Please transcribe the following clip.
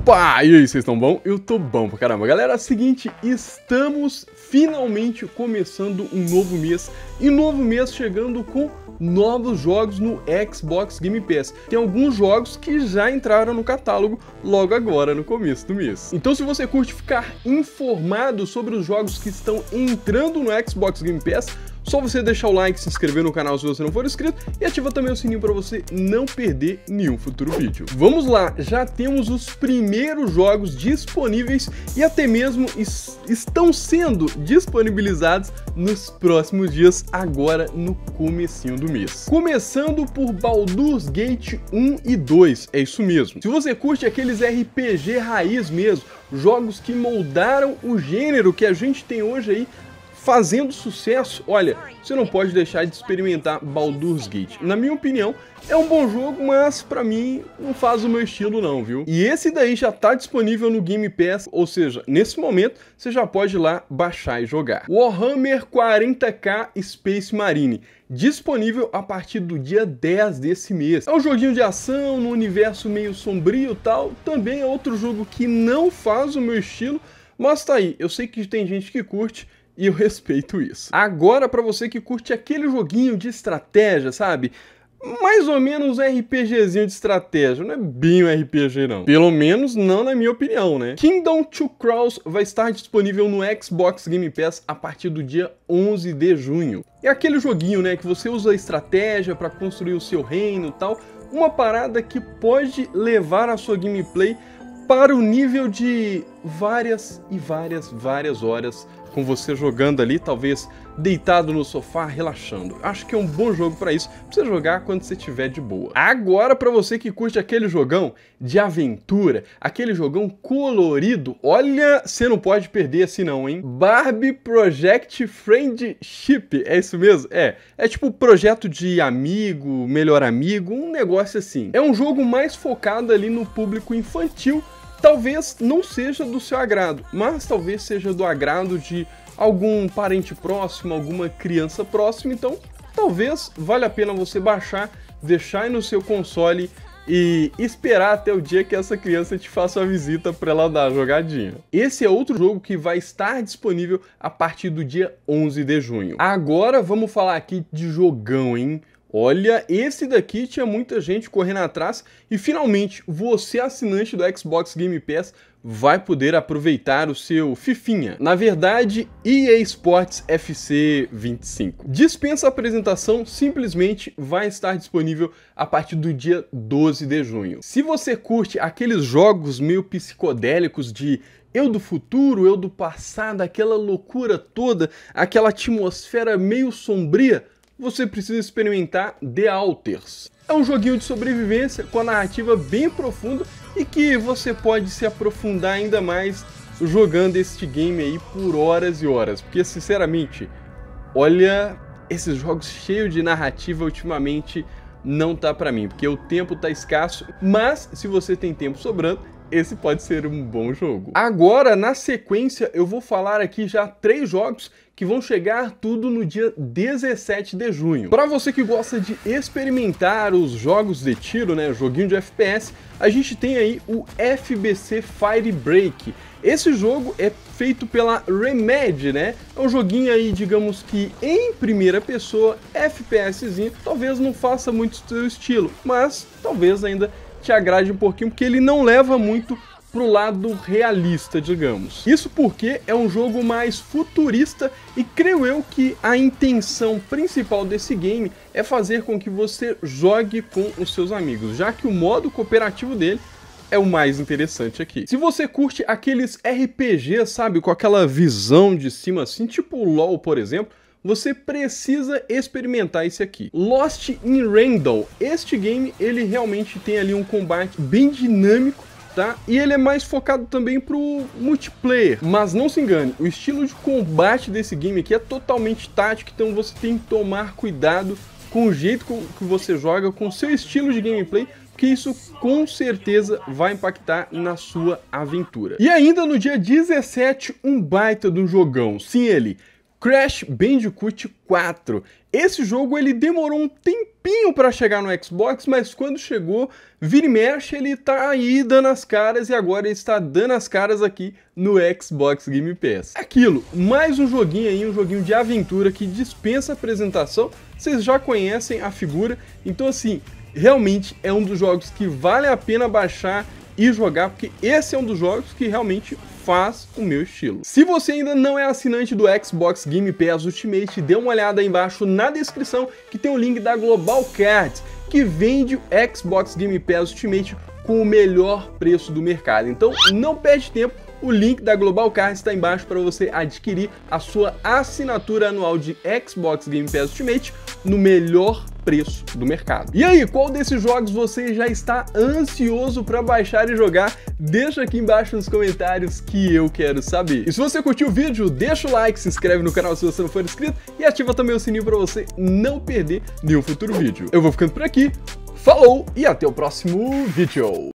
Opa! E aí, vocês estão bom? Eu tô bom pra caramba. Galera, é o seguinte, estamos finalmente começando um novo mês. E novo mês chegando com novos jogos no Xbox Game Pass. Tem alguns jogos que já entraram no catálogo logo agora, no começo do mês. Então se você curte ficar informado sobre os jogos que estão entrando no Xbox Game Pass, só você deixar o like, se inscrever no canal se você não for inscrito e ativa também o sininho para você não perder nenhum futuro vídeo. Vamos lá, já temos os primeiros jogos disponíveis e até mesmo estão sendo disponibilizados nos próximos dias, agora no comecinho do mês. Começando por Baldur's Gate 1 e 2, é isso mesmo. Se você curte aqueles RPG raiz mesmo, jogos que moldaram o gênero que a gente tem hoje aí, fazendo sucesso, olha, você não pode deixar de experimentar Baldur's Gate. Na minha opinião, é um bom jogo, mas pra mim não faz o meu estilo não, viu? E esse daí já tá disponível no Game Pass, ou seja, nesse momento você já pode ir lá baixar e jogar. Warhammer 40k Space Marine, disponível a partir do dia 10 desse mês. É um joguinho de ação, no universo meio sombrio e tal, também é outro jogo que não faz o meu estilo, mas tá aí, eu sei que tem gente que curte, e eu respeito isso. Agora, pra você que curte aquele joguinho de estratégia, sabe? Mais ou menos um RPGzinho de estratégia, não é bem um RPG não. Pelo menos não na minha opinião, né? Kingdom Two Crowns vai estar disponível no Xbox Game Pass a partir do dia 11 de junho. É aquele joguinho, né, que você usa a estratégia pra construir o seu reino e tal. Uma parada que pode levar a sua gameplay para o nível de várias horas com você jogando ali, talvez deitado no sofá, relaxando. Acho que é um bom jogo para isso, pra você jogar quando você estiver de boa. Agora, para você que curte aquele jogão de aventura, aquele jogão colorido, olha, você não pode perder assim não, hein? Barbie Project Friendship, é isso mesmo? É tipo projeto de amigo, melhor amigo, um negócio assim. É um jogo mais focado ali no público infantil. Talvez não seja do seu agrado, mas talvez seja do agrado de algum parente próximo, alguma criança próxima, então talvez valha a pena você baixar, deixar aí no seu console e esperar até o dia que essa criança te faça uma visita para ela dar a jogadinha. Esse é outro jogo que vai estar disponível a partir do dia 11 de junho. Agora vamos falar aqui de jogão, hein? Olha, esse daqui tinha muita gente correndo atrás e finalmente você, assinante do Xbox Game Pass, vai poder aproveitar o seu fifinha. Na verdade, EA Sports FC 25. Dispensa apresentação, simplesmente vai estar disponível a partir do dia 12 de junho. Se você curte aqueles jogos meio psicodélicos de eu do futuro, eu do passado, aquela loucura toda, aquela atmosfera meio sombria, você precisa experimentar The Alters. É um joguinho de sobrevivência com a narrativa bem profunda e que você pode se aprofundar ainda mais jogando este game aí por horas e horas. Porque, sinceramente, olha, esses jogos cheios de narrativa ultimamente não tá pra mim, porque o tempo tá escasso, mas se você tem tempo sobrando, esse pode ser um bom jogo. Agora, na sequência, eu vou falar aqui já 3 jogos que vão chegar tudo no dia 17 de junho. Para você que gosta de experimentar os jogos de tiro, né, joguinho de FPS, a gente tem aí o FBC Firebreak. Esse jogo é feito pela Remedy, né? É um joguinho aí, digamos que em primeira pessoa, FPSzinho, talvez não faça muito seu estilo, mas talvez ainda te agrade um pouquinho, porque ele não leva muito pro lado realista, digamos. Isso porque é um jogo mais futurista e creio eu que a intenção principal desse game é fazer com que você jogue com os seus amigos, já que o modo cooperativo dele é o mais interessante aqui. Se você curte aqueles RPG, sabe, com aquela visão de cima assim, tipo o LoL, por exemplo, você precisa experimentar esse aqui. Lost in Randall. Este game, ele realmente tem ali um combate bem dinâmico, tá? E ele é mais focado também pro multiplayer. Mas não se engane, o estilo de combate desse game aqui é totalmente tático, então você tem que tomar cuidado com o jeito que você joga, com o seu estilo de gameplay, porque isso com certeza vai impactar na sua aventura. E ainda no dia 17, um baita de um jogão. Sim, ele, Crash Bandicoot 4. Esse jogo ele demorou um tempinho para chegar no Xbox, mas quando chegou, vira e mexe, ele tá aí dando as caras e agora ele está dando as caras aqui no Xbox Game Pass. Aquilo, mais um joguinho aí, um joguinho de aventura que dispensa apresentação, vocês já conhecem a figura, então assim, realmente é um dos jogos que vale a pena baixar e jogar, porque esse é um dos jogos que realmente faz o meu estilo. Se você ainda não é assinante do Xbox Game Pass Ultimate, dê uma olhada aí embaixo na descrição que tem o link da Global Card, que vende o Xbox Game Pass Ultimate com o melhor preço do mercado. Então não perde tempo, o link da Global Card está embaixo para você adquirir a sua assinatura anual de Xbox Game Pass Ultimate no melhor preço do mercado. E aí, qual desses jogos você já está ansioso para baixar e jogar? Deixa aqui embaixo nos comentários que eu quero saber. E se você curtiu o vídeo, deixa o like, se inscreve no canal se você não for inscrito e ativa também o sininho para você não perder nenhum futuro vídeo. Eu vou ficando por aqui, falou e até o próximo vídeo!